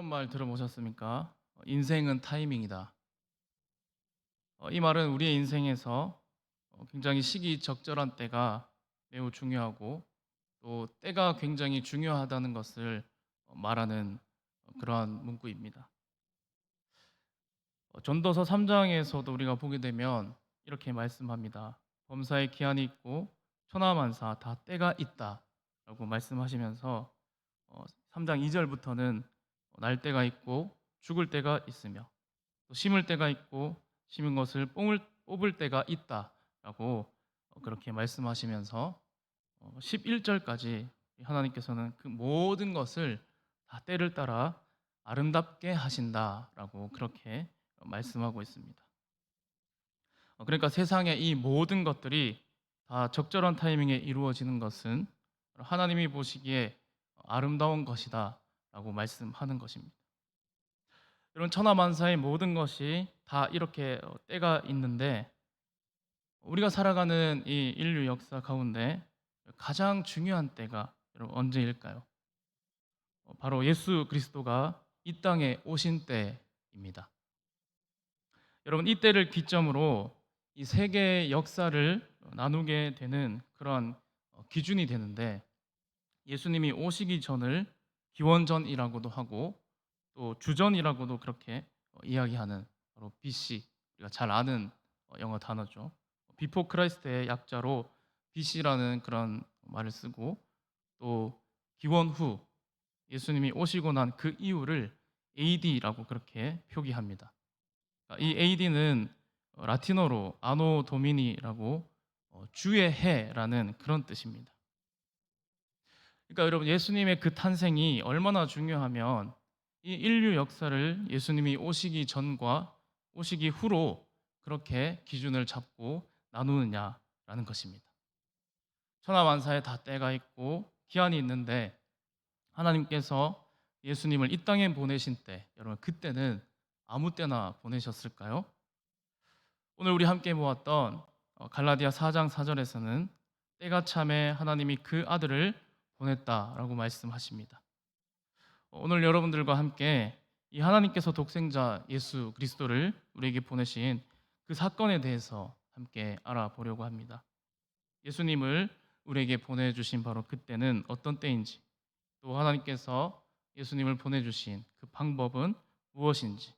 이런 말 들어보셨습니까? 인생은 타이밍이다. 이 말은 우리의 인생에서 굉장히 시기적절한 때가 매우 중요하고 또 때가 굉장히 중요하다는 것을 말하는 그러한 문구입니다. 전도서 3장에서도 우리가 보게 되면 이렇게 말씀합니다. 범사에 기한이 있고 천하만사 다 때가 있다라고 말씀하시면서 3장 2절부터는 날 때가 있고 죽을 때가 있으며 또 심을 때가 있고 심은 것을 뽑을 때가 있다라고 그렇게 말씀하시면서 11절까지 하나님께서는 그 모든 것을 다 때를 따라 아름답게 하신다라고 그렇게 말씀하고 있습니다. 그러니까 세상의 이 모든 것들이 다 적절한 타이밍에 이루어지는 것은 하나님이 보시기에 아름다운 것이다라고 말씀하는 것입니다. 여러분, 천하만사의 모든 것이 다 이렇게 때가 있는데 우리가 살아가는 이 인류 역사 가운데 가장 중요한 때가 여러분 언제일까요? 바로 예수 그리스도가 이 땅에 오신 때입니다. 여러분, 이 때를 기점으로 이 세계의 역사를 나누게 되는 그런 기준이 되는데 예수님이 오시기 전을 기원전이라고도 하고 또 주전이라고도 그렇게 이야기하는 바로 BC, 우리가 잘 아는 영어 단어죠. 비포 크라이스트의 약자로 BC라는 그런 말을 쓰고 또 기원 후 예수님이 오시고 난 그 이후를 AD라고 그렇게 표기합니다. 이 AD는 라틴어로 아노 도미니라고 주의 해라는 그런 뜻입니다. 그러니까 여러분, 예수님의 그 탄생이 얼마나 중요하면 이 인류 역사를 예수님이 오시기 전과 오시기 후로 그렇게 기준을 잡고 나누느냐라는 것입니다. 천하만사에 다 때가 있고 기한이 있는데 하나님께서 예수님을 이 땅에 보내신 때, 여러분 그때는 아무 때나 보내셨을까요? 오늘 우리 함께 보았던 갈라디아 4장 4절에서는 때가 참에 하나님이 그 아들을 보냈다라고 말씀하십니다. 오늘 여러분들과 함께 이 하나님께서 독생자 예수 그리스도를 우리에게 보내신 그 사건에 대해서 함께 알아보려고 합니다. 예수님을 우리에게 보내주신 바로 그때는 어떤 때인지, 또 하나님께서 예수님을 보내주신 그 방법은 무엇인지,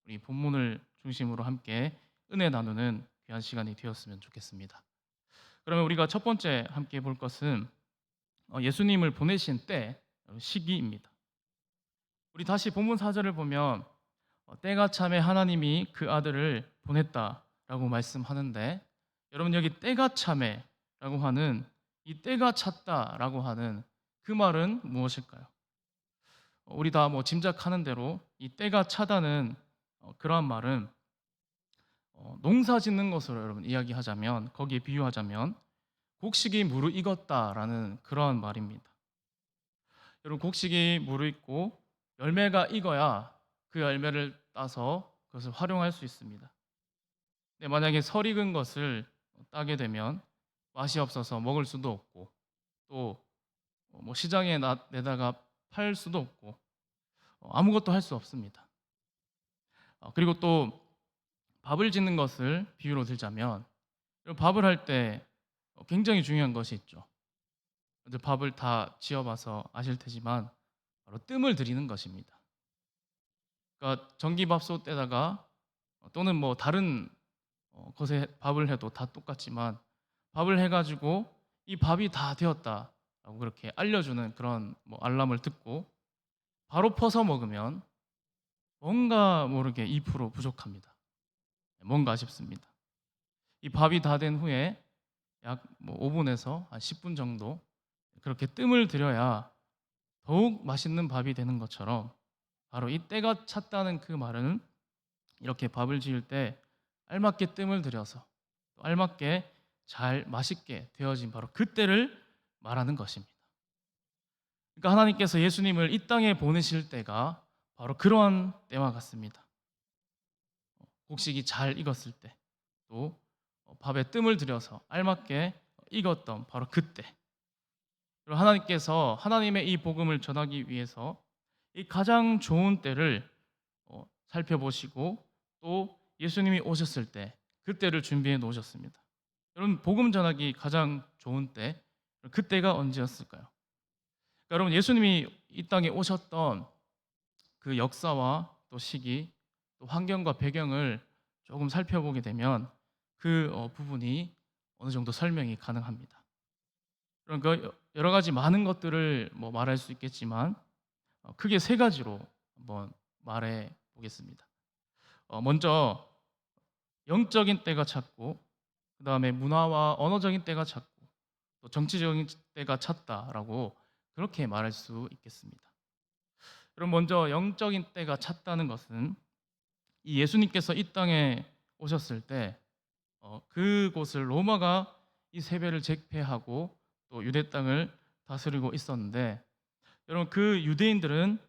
우리 본문을 중심으로 함께 은혜 나누는 귀한 시간이 되었으면 좋겠습니다. 그러면 우리가 첫 번째 함께 볼 것은 예수님을 보내신 때 시기입니다. 우리 다시 본문 4절을 보면 때가 참에 하나님이 그 아들을 보냈다라고 말씀하는데, 여러분 여기 때가 참에라고 하는 이 때가 찼다라고 하는 그 말은 무엇일까요? 우리 다 뭐 짐작하는 대로 이 때가 차다는 그러한 말은 농사 짓는 것으로 여러분 이야기하자면, 거기에 비유하자면 곡식이 무르익었다라는 그러한 말입니다. 여러분, 곡식이 무르익고 열매가 익어야 그 열매를 따서 그것을 활용할 수 있습니다. 근데 만약에 설익은 것을 따게 되면 맛이 없어서 먹을 수도 없고 또 뭐 시장에 내다가 팔 수도 없고 아무것도 할 수 없습니다. 그리고 또 밥을 짓는 것을 비유로 들자면, 밥을 할 때 굉장히 중요한 것이 있죠. 먼저 밥을 다 지어봐서 아실 테지만 바로 뜸을 들이는 것입니다. 그러니까 전기밥솥에다가 또는 뭐 다른 것에 밥을 해도 다 똑같지만 밥을 해가지고 이 밥이 다 되었다라고 그렇게 알려주는 그런 뭐 알람을 듣고 바로 퍼서 먹으면 뭔가 모르게 2% 부족합니다. 뭔가 아쉽습니다. 이 밥이 다 된 후에 약 5분에서 한 10분 정도 그렇게 뜸을 들여야 더욱 맛있는 밥이 되는 것처럼, 바로 이 때가 찼다는 그 말은 이렇게 밥을 지을 때 알맞게 뜸을 들여서 또 알맞게 잘 맛있게 되어진 바로 그때를 말하는 것입니다. 그러니까 하나님께서 예수님을 이 땅에 보내실 때가 바로 그러한 때와 같습니다. 곡식이 잘 익었을 때, 또 밥에 뜸을 들여서 알맞게 익었던 바로 그때, 그리고 하나님께서 하나님의 이 복음을 전하기 위해서 이 가장 좋은 때를 살펴보시고 또 예수님이 오셨을 때 그때를 준비해 놓으셨습니다. 여러분 복음 전하기 가장 좋은 때 그때가 언제였을까요? 그러니까 여러분 예수님이 이 땅에 오셨던 그 역사와 또 시기 또 환경과 배경을 조금 살펴보게 되면 그 부분이 어느 정도 설명이 가능합니다. 그러니까 여러 가지 많은 것들을 뭐 말할 수 있겠지만 크게 세 가지로 한번 말해 보겠습니다. 먼저 영적인 때가 찼고 그다음에 문화와 언어적인 때가 찼고 또 정치적인 때가 찼다라고 그렇게 말할 수 있겠습니다. 그럼 먼저 영적인 때가 찼다는 것은 이 예수님께서 이 땅에 오셨을 때 그곳을 로마가 이 세배를 제패하고 또 유대 땅을 다스리고 있었는데 여러분 그 유대인들은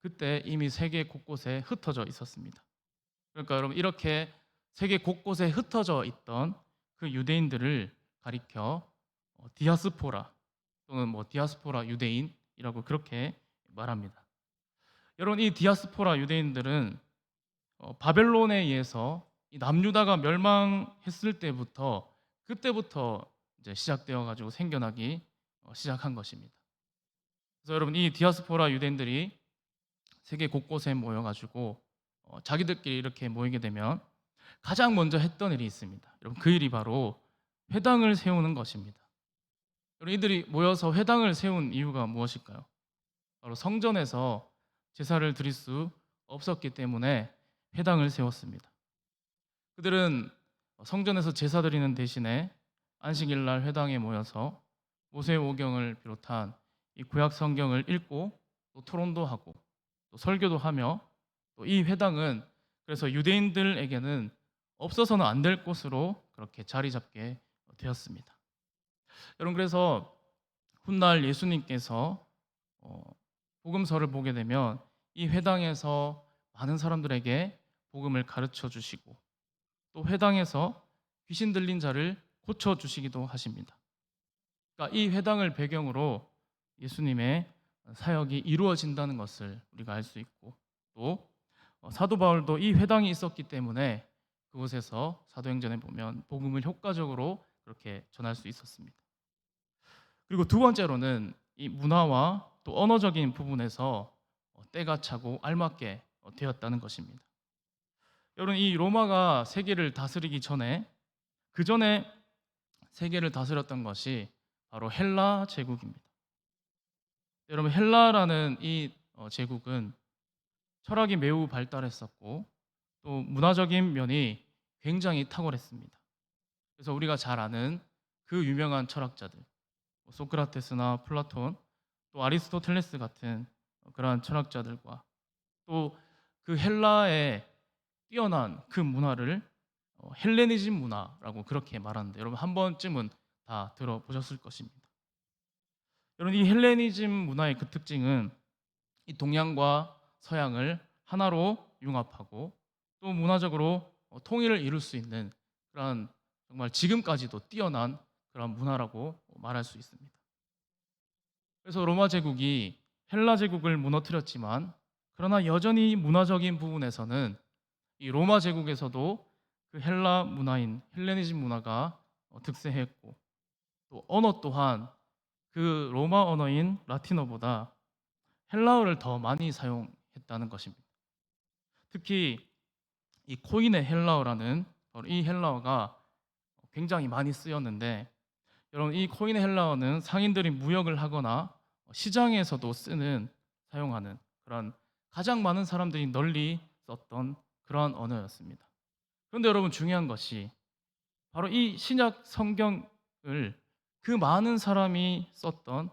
그때 이미 세계 곳곳에 흩어져 있었습니다. 그러니까 여러분 이렇게 세계 곳곳에 흩어져 있던 그 유대인들을 가리켜 디아스포라 또는 뭐 디아스포라 유대인이라고 그렇게 말합니다. 여러분 이 디아스포라 유대인들은 바벨론에 의해서 이 남유다가 멸망했을 때부터 그때부터 이제 시작되어 가지고 생겨나기 시작한 것입니다. 그래서 여러분 이 디아스포라 유대인들이 세계 곳곳에 모여 가지고 자기들끼리 이렇게 모이게 되면 가장 먼저 했던 일이 있습니다. 여러분 그 일이 바로 회당을 세우는 것입니다. 여러분 이들이 모여서 회당을 세운 이유가 무엇일까요? 바로 성전에서 제사를 드릴 수 없었기 때문에 회당을 세웠습니다. 그들은 성전에서 제사 드리는 대신에 안식일 날 회당에 모여서 모세오경을 비롯한 이 구약 성경을 읽고 또 토론도 하고 또 설교도 하며 또 이 회당은 그래서 유대인들에게는 없어서는 안 될 곳으로 그렇게 자리 잡게 되었습니다. 여러분 그래서 훗날 예수님께서 복음서를 보게 되면 이 회당에서 많은 사람들에게 복음을 가르쳐 주시고 또 회당에서 귀신 들린 자를 고쳐 주시기도 하십니다. 그러니까 이 회당을 배경으로 예수님의 사역이 이루어진다는 것을 우리가 알 수 있고 또 사도 바울도 이 회당이 있었기 때문에 그곳에서 사도행전에 보면 복음을 효과적으로 그렇게 전할 수 있었습니다. 그리고 두 번째로는 이 문화와 또 언어적인 부분에서 때가 차고 알맞게 되었다는 것입니다. 여러분 이 로마가 세계를 다스리기 전에 그 전에 세계를 다스렸던 것이 바로 헬라 제국입니다. 여러분 헬라라는 이 제국은 철학이 매우 발달했었고 또 문화적인 면이 굉장히 탁월했습니다. 그래서 우리가 잘 아는 그 유명한 철학자들 소크라테스나 플라톤 또 아리스토텔레스 같은 그러한 철학자들과 또 그 헬라의 뛰어난 그 문화를 헬레니즘 문화라고 그렇게 말하는데 여러분 한 번쯤은 다 들어보셨을 것입니다. 여러분 이 헬레니즘 문화의 그 특징은 이 동양과 서양을 하나로 융합하고 또 문화적으로 통일을 이룰 수 있는 그런 정말 지금까지도 뛰어난 그런 문화라고 말할 수 있습니다. 그래서 로마 제국이 헬라 제국을 무너뜨렸지만 그러나 여전히 문화적인 부분에서는 이 로마 제국에서도 그 헬라 문화인 헬레니즘 문화가 득세했고 또 언어 또한 그 로마 언어인 라틴어보다 헬라어를 더 많이 사용했다는 것입니다. 특히 이 코인의 헬라어라는 바로 이 헬라어가 굉장히 많이 쓰였는데 여러분 이 코인의 헬라어는 상인들이 무역을 하거나 시장에서도 쓰는 사용하는 그런 가장 많은 사람들이 널리 썼던 그러한 언어였습니다. 그런데 여러분 중요한 것이 바로 이 신약 성경을 그 많은 사람이 썼던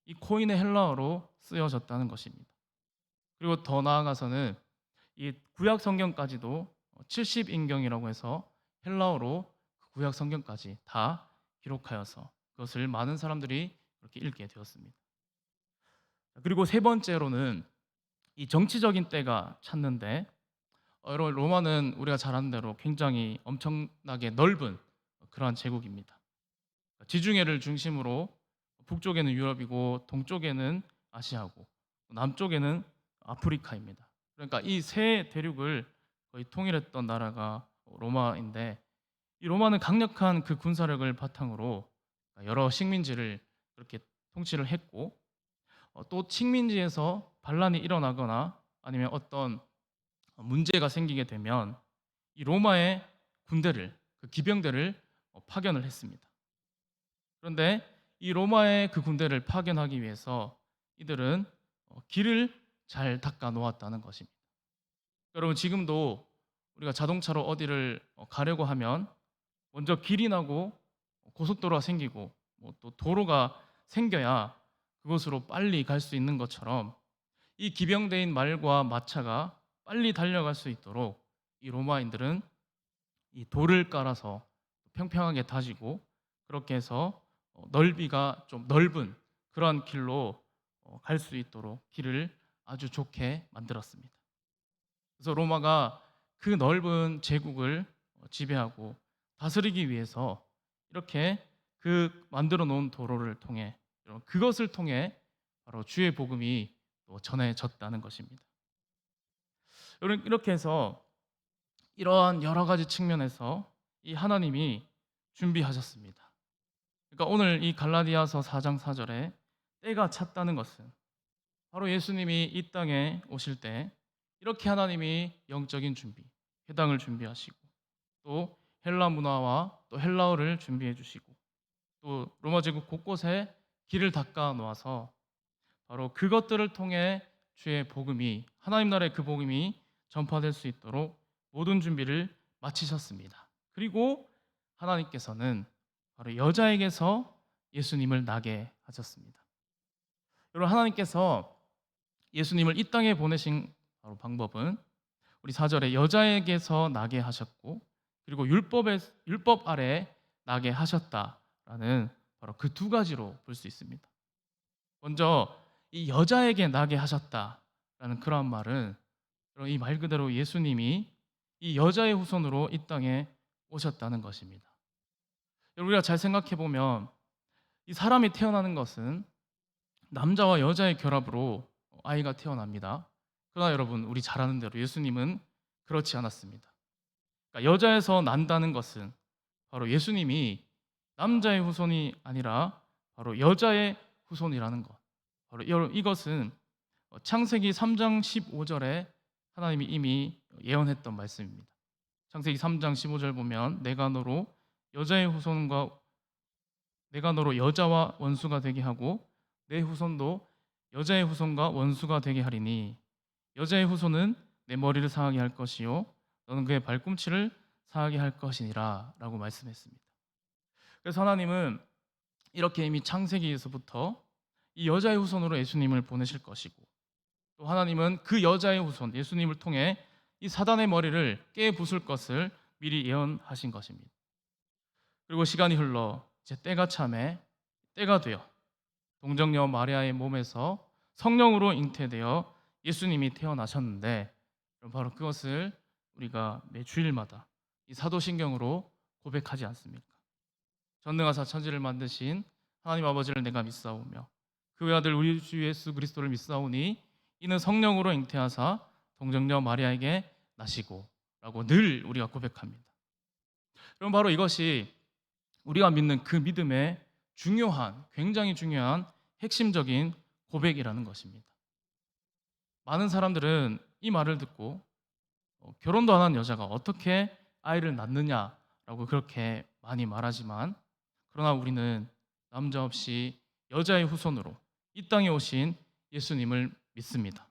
이 코인의 헬라어로 쓰여졌다는 것입니다. 그리고 더 나아가서는 이 구약 성경까지도 70인경이라고 해서 헬라어로 그 구약 성경까지 다 기록하여서 그것을 많은 사람들이 그렇게 읽게 되었습니다. 그리고 세 번째로는 이 정치적인 때가 찼는데 여러분 로마는 우리가 잘 아는 대로 굉장히 엄청나게 넓은 그러한 제국입니다. 지중해를 중심으로 북쪽에는 유럽이고 동쪽에는 아시아고 남쪽에는 아프리카입니다. 그러니까 이 세 대륙을 거의 통일했던 나라가 로마인데, 이 로마는 강력한 그 군사력을 바탕으로 여러 식민지를 그렇게 통치를 했고, 또 식민지에서 반란이 일어나거나 아니면 어떤 문제가 생기게 되면 이 로마의 군대를, 그 기병대를 파견을 했습니다. 그런데 이 로마의 그 군대를 파견하기 위해서 이들은 길을 잘 닦아 놓았다는 것입니다. 여러분, 지금도 우리가 자동차로 어디를 가려고 하면 먼저 길이 나고 고속도로가 생기고 또 도로가 생겨야 그곳으로 빨리 갈 수 있는 것처럼, 이 기병대인 말과 마차가 빨리 달려갈 수 있도록 이 로마인들은 이 돌을 깔아서 평평하게 다지고, 그렇게 해서 넓이가 좀 넓은 그러한 길로 갈 수 있도록 길을 아주 좋게 만들었습니다. 그래서 로마가 그 넓은 제국을 지배하고 다스리기 위해서 이렇게 그 만들어 놓은 도로를 통해, 그것을 통해 바로 주의 복음이 또 전해졌다는 것입니다. 여러분, 이렇게 해서 이러한 여러 가지 측면에서 이 하나님이 준비하셨습니다. 그러니까 오늘 이 갈라디아서 4장 4절에 때가 찼다는 것은 바로 예수님이 이 땅에 오실 때 이렇게 하나님이 영적인 준비, 회당을 준비하시고, 또 헬라 문화와 또 헬라어를 준비해 주시고, 또 로마 제국 곳곳에 길을 닦아 놓아서 바로 그것들을 통해 주의 복음이, 하나님 나라의 그 복음이 전파될 수 있도록 모든 준비를 마치셨습니다. 그리고 하나님께서는 바로 여자에게서 예수님을 나게 하셨습니다. 여러분, 하나님께서 예수님을 이 땅에 보내신 바로 방법은 우리 4절에 여자에게서 나게 하셨고, 그리고 율법 아래 나게 하셨다라는 바로 그 두 가지로 볼 수 있습니다. 먼저 이 여자에게 나게 하셨다라는 그러한 말은 이 말 그대로 예수님이 이 여자의 후손으로 이 땅에 오셨다는 것입니다. 우리가 잘 생각해 보면 이 사람이 태어나는 것은 남자와 여자의 결합으로 아이가 태어납니다. 그러나 여러분, 우리 잘 아는 대로 예수님은 그렇지 않았습니다. 그러니까 여자에서 난다는 것은 바로 예수님이 남자의 후손이 아니라 바로 여자의 후손이라는 것. 바로 이것은 창세기 3장 15절에 하나님이 이미 예언했던 말씀입니다. 창세기 3장 15절 보면 내가 너로 여자와 원수가 되게 하고 내 후손도 여자의 후손과 원수가 되게 하리니 여자의 후손은 내 머리를 상하게 할 것이요 너는 그의 발꿈치를 상하게 할 것이니라 라고 말씀했습니다. 그래서 하나님은 이렇게 이미 창세기에서부터 이 여자의 후손으로 예수님을 보내실 것이고, 또 하나님은 그 여자의 후손 예수님을 통해 이 사단의 머리를 깨 부술 것을 미리 예언하신 것입니다. 그리고 시간이 흘러 이제 때가 참에 때가 되어 동정녀 마리아의 몸에서 성령으로 잉태되어 예수님이 태어나셨는데, 바로 그것을 우리가 매 주일마다 이 사도신경으로 고백하지 않습니까? 전능하사 천지를 만드신 하나님 아버지를 내가 믿사오며 그 외아들 우리 주 예수 그리스도를 믿사오니 이는 성령으로 잉태하사 동정녀 마리아에게 나시고 라고 늘 우리가 고백합니다. 그럼 바로 이것이 우리가 믿는 그 믿음의 굉장히 중요한 핵심적인 고백이라는 것입니다. 많은 사람들은 이 말을 듣고 결혼도 안 한 여자가 어떻게 아이를 낳느냐라고 그렇게 많이 말하지만, 그러나 우리는 남자 없이 여자의 후손으로 이 땅에 오신 예수님을 믿습니다.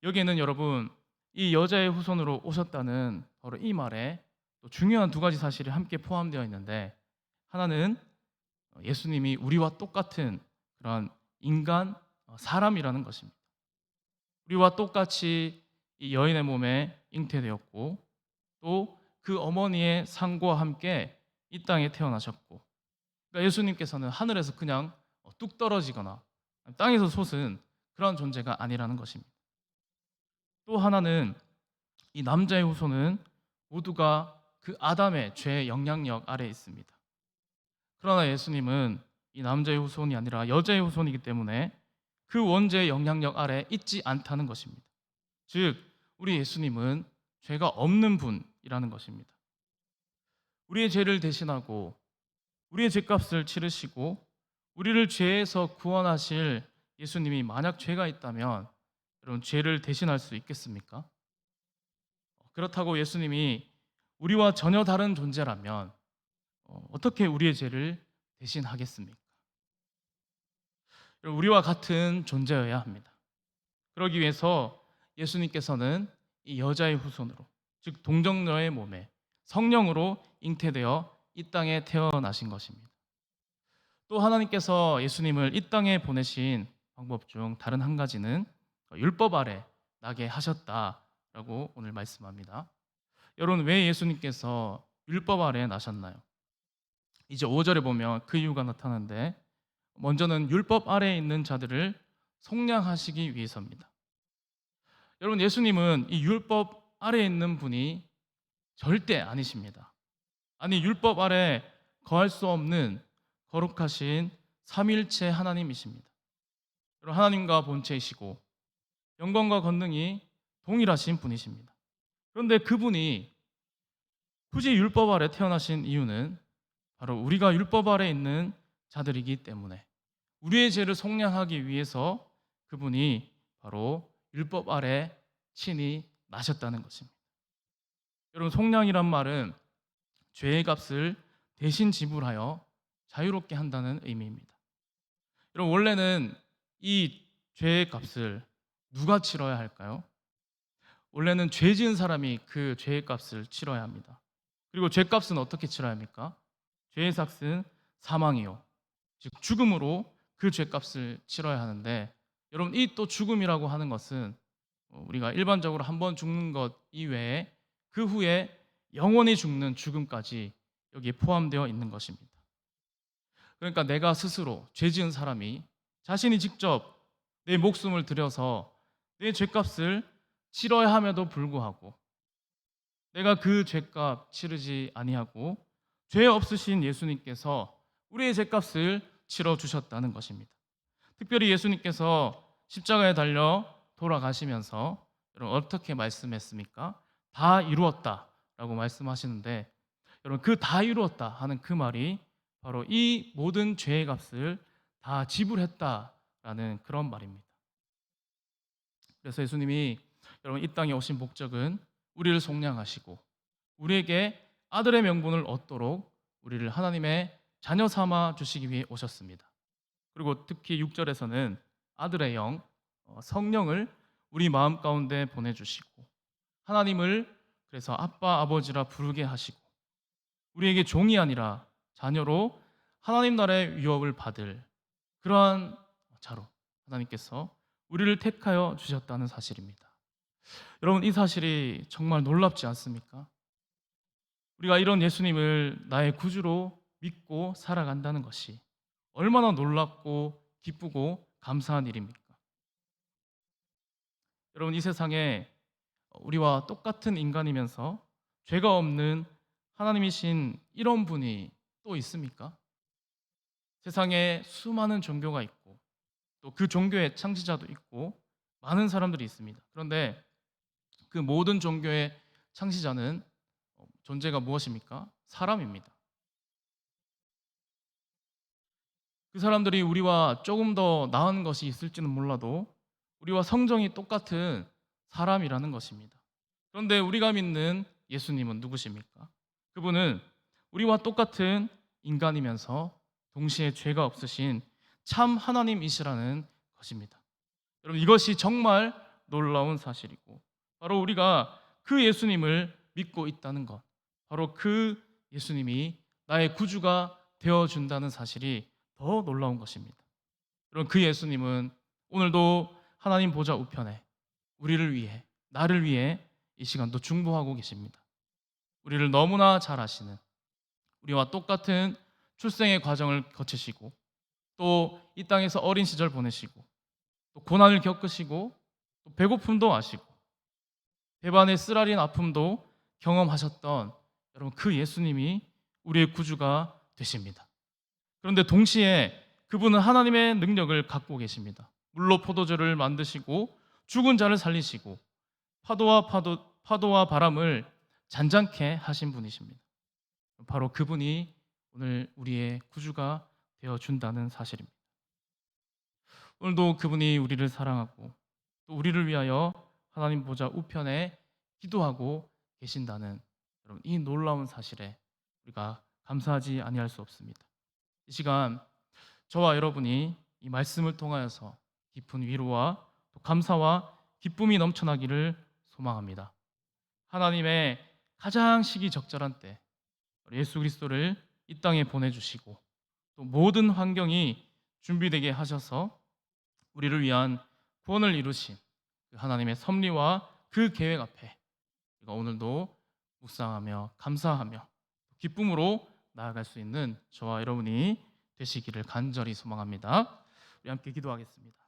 여기에는 여러분, 이 여자의 후손으로 오셨다는 바로 이 말에 또 중요한 두 가지 사실이 함께 포함되어 있는데, 하나는 예수님이 우리와 똑같은 그런 인간, 사람이라는 것입니다. 우리와 똑같이 이 여인의 몸에 잉태되었고, 또 그 어머니의 상고와 함께 이 땅에 태어나셨고, 그러니까 예수님께서는 하늘에서 그냥 뚝 떨어지거나 땅에서 솟은 그런 존재가 아니라는 것입니다. 또 하나는 이 남자의 후손은 모두가 그 아담의 죄의 영향력 아래에 있습니다. 그러나 예수님은 이 남자의 후손이 아니라 여자의 후손이기 때문에 그 원죄의 영향력 아래 있지 않다는 것입니다. 즉, 우리 예수님은 죄가 없는 분이라는 것입니다. 우리의 죄를 대신하고 우리의 죄값을 치르시고 우리를 죄에서 구원하실 예수님이 만약 죄가 있다면 여러분, 죄를 대신할 수 있겠습니까? 그렇다고 예수님이 우리와 전혀 다른 존재라면 어떻게 우리의 죄를 대신하겠습니까? 우리와 같은 존재여야 합니다. 그러기 위해서 예수님께서는 이 여자의 후손으로, 즉 동정녀의 몸에 성령으로 잉태되어 이 땅에 태어나신 것입니다. 또 하나님께서 예수님을 이 땅에 보내신 방법 중 다른 한 가지는 율법 아래 나게 하셨다라고 오늘 말씀합니다. 여러분, 왜 예수님께서 율법 아래 나셨나요? 이제 5절에 보면 그 이유가 나타나는데, 먼저는 율법 아래에 있는 자들을 속량하시기 위해서입니다. 여러분, 예수님은 이 율법 아래에 있는 분이 절대 아니십니다. 아니, 율법 아래 거할 수 없는 거룩하신 삼위일체 하나님이십니다. 여러분, 하나님과 본체이시고 영광과 권능이 동일하신 분이십니다. 그런데 그분이 굳이 율법 아래 태어나신 이유는 바로 우리가 율법 아래 있는 자들이기 때문에, 우리의 죄를 속량하기 위해서 그분이 바로 율법 아래 친히 나셨다는 것입니다. 여러분, 속량이란 말은 죄의 값을 대신 지불하여 자유롭게 한다는 의미입니다. 여러분, 원래는 이 죄의 값을 누가 치러야 할까요? 원래는 죄 지은 사람이 그 죄의 값을 치러야 합니다. 그리고 죄값은 어떻게 치러야 합니까? 죄의 삭은 사망이요, 즉 죽음으로 그 죄값을 치러야 하는데, 여러분, 이 또 죽음이라고 하는 것은 우리가 일반적으로 한 번 죽는 것 이외에 그 후에 영원히 죽는 죽음까지 여기에 포함되어 있는 것입니다. 그러니까 내가 스스로, 죄 지은 사람이 자신이 직접 내 목숨을 들여서 내 죄값을 치러야 함에도 불구하고 내가 그 죄값 치르지 아니하고 죄 없으신 예수님께서 우리의 죄값을 치러 주셨다는 것입니다. 특별히 예수님께서 십자가에 달려 돌아가시면서 여러분, 어떻게 말씀했습니까? 다 이루었다라고 말씀하시는데, 여러분, 그 다 이루었다 하는 그 말이 바로 이 모든 죄의 값을 다 지불했다라는 그런 말입니다. 그래서 예수님이 여러분, 이 땅에 오신 목적은 우리를 속량하시고 우리에게 아들의 명분을 얻도록 우리를 하나님의 자녀 삼아 주시기 위해 오셨습니다. 그리고 특히 6절에서는 아들의 영, 성령을 우리 마음 가운데 보내주시고 하나님을 그래서 아빠, 아버지라 부르게 하시고 우리에게 종이 아니라 자녀로 하나님 나라의 위협을 받을 그러한 자로 하나님께서 우리를 택하여 주셨다는 사실입니다. 여러분, 이 사실이 정말 놀랍지 않습니까? 우리가 이런 예수님을 나의 구주로 믿고 살아간다는 것이 얼마나 놀랍고 기쁘고 감사한 일입니까? 여러분, 이 세상에 우리와 똑같은 인간이면서 죄가 없는 하나님이신 이런 분이 또 있습니까? 세상에 수많은 종교가 있고 또 그 종교의 창시자도 있고 많은 사람들이 있습니다. 그런데 그 모든 종교의 창시자는 존재가 무엇입니까? 사람입니다. 그 사람들이 우리와 조금 더 나은 것이 있을지는 몰라도 우리와 성정이 똑같은 사람이라는 것입니다. 그런데 우리가 믿는 예수님은 누구십니까? 그분은 우리와 똑같은 인간이면서 동시에 죄가 없으신 참 하나님이시라는 것입니다. 여러분, 이것이 정말 놀라운 사실이고 바로 우리가 그 예수님을 믿고 있다는 것, 바로 그 예수님이 나의 구주가 되어준다는 사실이 더 놀라운 것입니다. 여러분, 그 예수님은 오늘도 하나님 보좌 우편에 우리를 위해, 나를 위해 이 시간도 중보하고 계십니다. 우리를 너무나 잘 아시는, 우리와 똑같은 출생의 과정을 거치시고 또 이 땅에서 어린 시절 보내시고 또 고난을 겪으시고 또 배고픔도 아시고 배반의 쓰라린 아픔도 경험하셨던 여러분, 그 예수님이 우리의 구주가 되십니다. 그런데 동시에 그분은 하나님의 능력을 갖고 계십니다. 물로 포도주를 만드시고 죽은 자를 살리시고 파도와 바람을 잔잔케 하신 분이십니다. 바로 그분이 오늘 우리의 구주가 되어 준다는 사실입니다. 오늘도 그분이 우리를 사랑하고 또 우리를 위하여 하나님 보좌 우편에 기도하고 계신다는 여러분 이 놀라운 사실에 우리가 감사하지 아니할 수 없습니다. 이 시간 저와 여러분이 이 말씀을 통하여서 깊은 위로와 또 감사와 기쁨이 넘쳐나기를 소망합니다. 하나님의 가장 시기적절한 때 예수 그리스도를 이 땅에 보내주시고 또 모든 환경이 준비되게 하셔서 우리를 위한 구원을 이루신 그 하나님의 섭리와 그 계획 앞에 우리가 오늘도 묵상하며 감사하며 기쁨으로 나아갈 수 있는 저와 여러분이 되시기를 간절히 소망합니다. 우리 함께 기도하겠습니다.